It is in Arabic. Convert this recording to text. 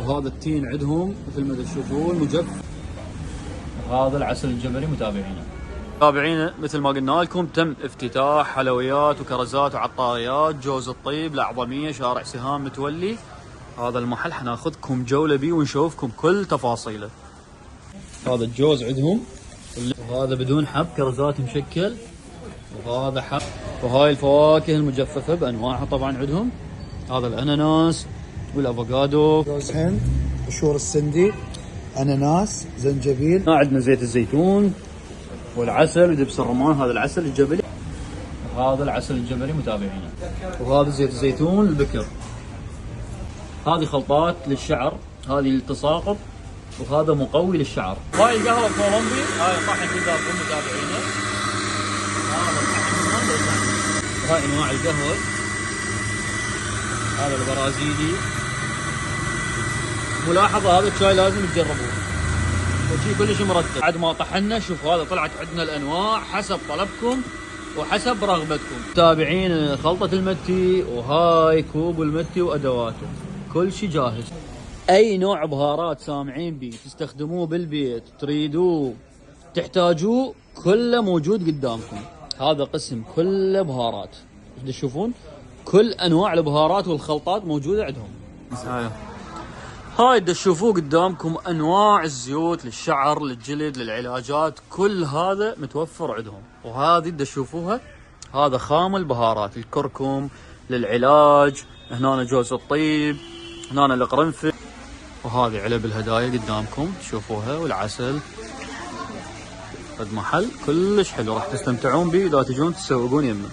وهذا التين عندهم مثل ما تشوفون مجفف. هذا العسل الجبلي متابعينا مثل ما قلنا لكم تم افتتاح حلويات وكرزات وعطاريات جوز الطيب الأعظمية شارع سهام متولي. هذا المحل حناخذكم جولة بيه ونشوفكم كل تفاصيله. هذا الجوز عندهم وهذا بدون حب كرزات مشكل، وهذا حب، وهاي الفواكه المجففة بأنواعها طبعا عندهم. هذا الأناناس والأفوكادو، جوز هند، قشور السندي، أناناس، زنجبيل. عندنا زيت الزيتون والعسل ودبس الرمان. هذا العسل الجبلي، وهذا العسل الجبلي متابعينا، وهذا زيت الزيتون البكر. هذه خلطات للشعر، هذه للتساقط، وهذا مقوي للشعر. هاي القهوة الكولومبي، هاي طحن قدامكم متابعينا. هاي انواع القهوة. هذا البرازيلي. ملاحظة هذا الشاي لازم تجربوه، وشي كلش مرتب. بعد ما طحنا شوف هذا طلعت عندنا الانواع حسب طلبكم وحسب رغبتكم. متابعين خلطة المتي، وهاي كوب المتي وادواته، كل شيء جاهز. اي نوع بهارات سامعين بيه تستخدموه بالبيت تريدوه تحتاجوه كله موجود قدامكم. هذا قسم كله بهارات، تشوفون كل انواع البهارات والخلطات موجودة عندهم. هاي تشوفوه قدامكم انواع الزيوت للشعر للجلد للعلاجات، كل هذا متوفر عندهم. وهذه تشوفوها هذا خام البهارات، الكركم للعلاج، هنا جوز الطيب، هنا القرنفل، وهذه علب الهدايا قدامكم تشوفوها، والعسل. قد محل كلش حلو، راح تستمتعون به اذا تجون تسوقون يمه.